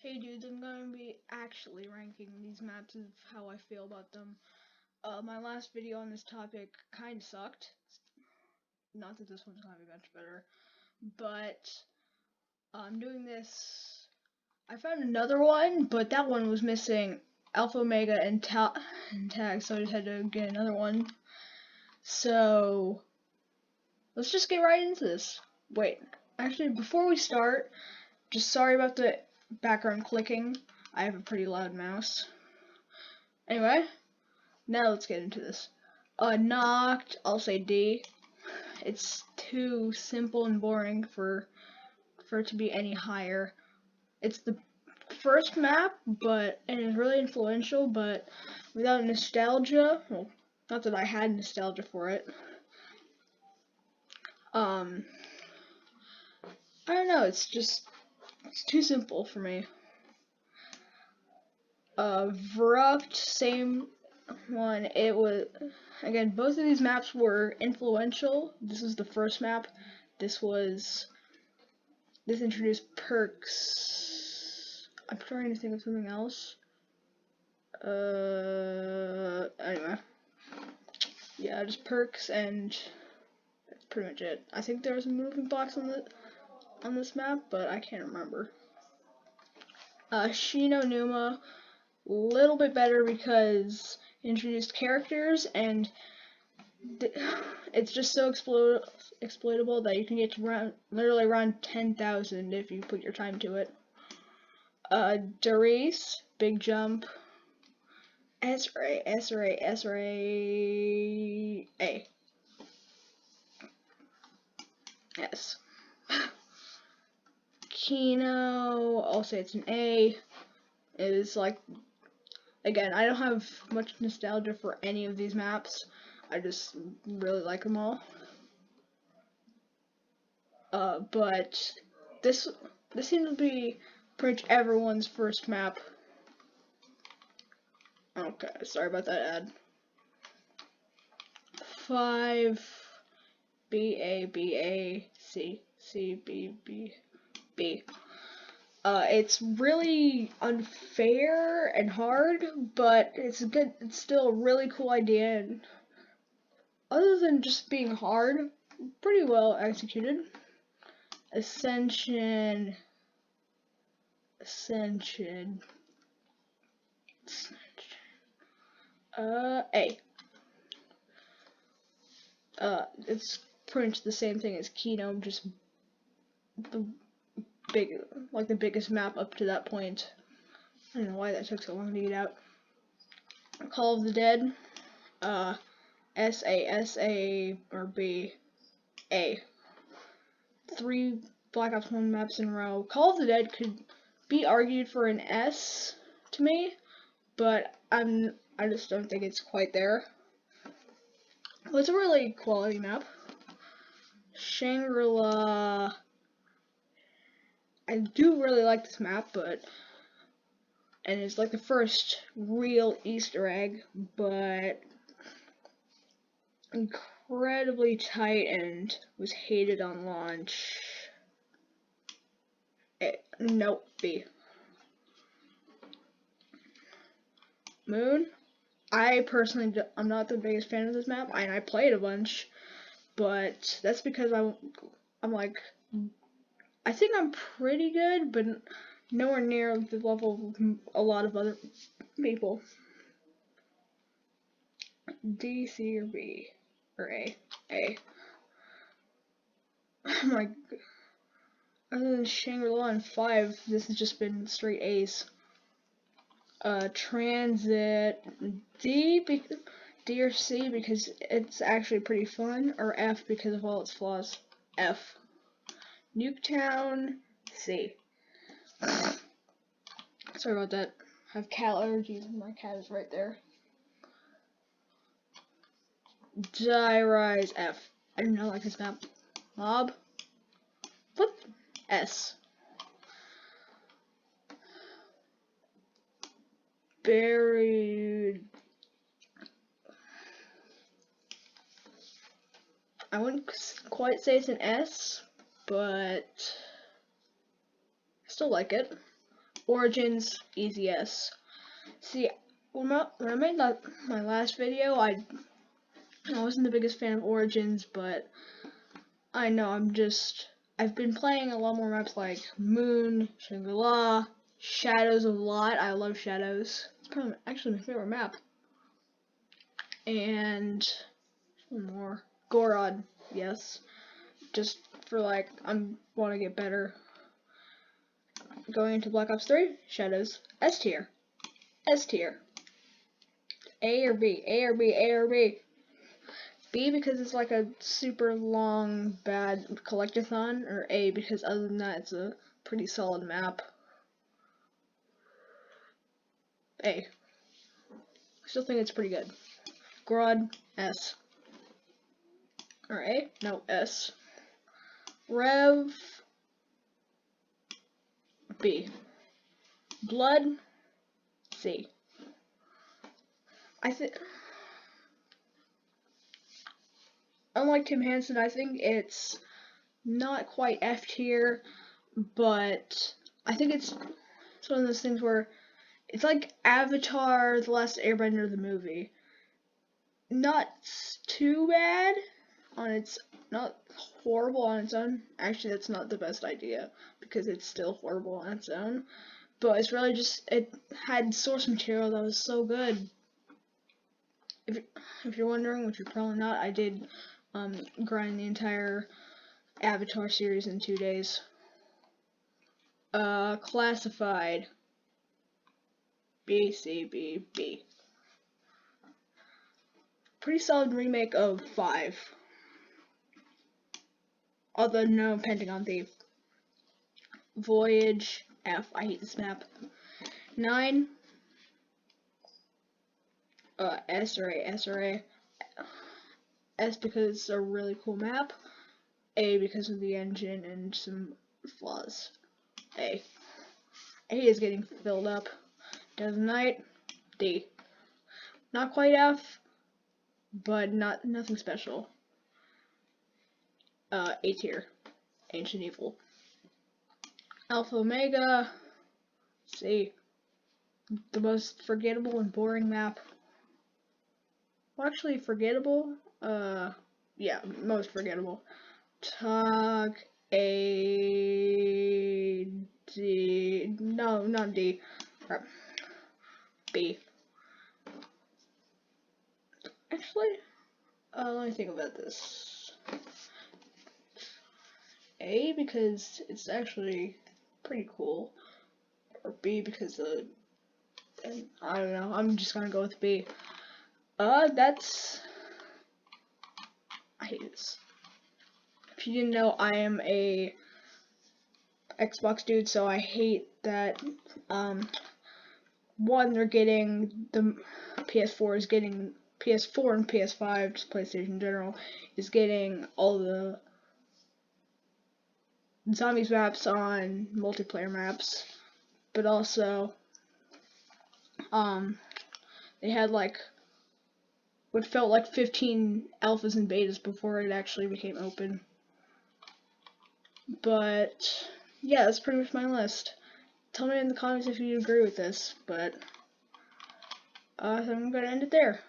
Hey dudes, I'm going to be actually ranking these maps of how I feel about them. My last video on this topic kind of sucked. Not that this one's going to be much better, but I'm doing this. I found another one, but that one was missing Alpha, Omega, and Tag, so I just had to get another one. So, let's just get right into this. Wait, actually, before we start, just sorry about the background clicking. I have a pretty loud mouse. Anyway, now let's get into this. Knocked, I'll say D. It's too simple and boring for it to be any higher. It's the first map, and it's really influential, but without nostalgia, well, not that I had nostalgia for it. I don't know, it's too simple for me. Verupt, same one. It was, again, both of these maps were influential. This was the first map. This introduced perks. I'm trying to think of something else. Anyway. Yeah, just perks, and that's pretty much it. I think there was a moving box on this map, but I can't remember. Shino Numa, little bit better because it introduced characters, and it's just so exploitable that you can get to literally run 10,000 if you put your time to it. Darice, big jump. S-Ray, A. Yes. Kino, I'll say it's an A. It is like, again, I don't have much nostalgia for any of these maps. I just really like them all. But this seems to be pretty much everyone's first map. Okay, sorry about that ad. 5 B C B. It's really unfair and hard, but it's good. It's still a really cool idea, and other than just being hard, pretty well executed. Ascension. A. It's pretty much the same thing as Kino, just the biggest map up to that point. I don't know why that took so long to get out. Call of the Dead. S-A or B. A. 3 Black Ops 1 maps in a row. Call of the Dead could be argued for an S to me, but I just don't think it's quite there. Well, it's a really quality map. Shangri-La. I do really like this map, and it's like the first real Easter egg, but incredibly tight and was hated on launch. Nope, B. Moon. I personally, I'm not the biggest fan of this map, and I played a bunch, but that's because I'm like, I think I'm pretty good, but nowhere near the level of a lot of other people. D, C, or B, or A. A. Oh my, other than Shangri-La and 5, this has just been straight A's. Transit, D or C because it's actually pretty fun, or F because of all its flaws. F. Nuketown, C. Sorry about that. I have cat allergies and my cat is right there. Die Rise, F. I do not like this map. Mob. What? S. Buried. I wouldn't quite say it's an S, but I still like it. Origins, easy S. See, when I made my last video, I wasn't the biggest fan of Origins, but I know I've been playing a lot more maps like Moon, Shangri-La, Shadows a lot. I love Shadows. It's probably actually my favorite map. And one more. Gorod, yes. Just for like, I want to get better. Going into Black Ops 3, Shadows, S tier. S tier. A or B, A or B, A or B. B because it's like a super long, bad collectathon, or A because other than that, it's a pretty solid map. A. I still think it's pretty good. Gorod, S. Or A? No, S. Rev, B. Blood, C. I think, unlike Tim Hansen, I think it's not quite F tier, but I think it's one of those things where it's like Avatar: The Last Airbender, the movie. Not too bad on its, not horrible on its own. Actually, that's not the best idea because it's still horrible on its own. But it's really just, it had source material that was so good. If you're wondering, which you're probably not, I did grind the entire Avatar series in 2 days. Classified. B, C, B, B. Pretty solid remake of 5. Although no Pentagon Thief. Voyage, F. I hate this map. 9. S or A, S or A. S because it's a really cool map. A because of the engine and some flaws. A. A is getting filled up. Dead of Night, D. Not quite F, but nothing special. A tier. Ancient Evil. Alpha Omega, C. The most forgettable and boring map. Well, actually, forgettable? Yeah, most forgettable. Tug, A, D. No, not D. B. Actually, let me think about this. A because it's actually pretty cool, or B because I don't know. I'm just gonna go with B. I hate this. If you didn't know, I am a Xbox dude, so I hate that. One, they're getting the PS4 is getting PS4 and PS5, just PlayStation in general, is getting all the zombies maps on multiplayer maps, but also they had like what felt like 15 alphas and betas before it actually became open. But yeah, that's pretty much my list. Tell me in the comments if you agree with this, but I'm gonna end it there.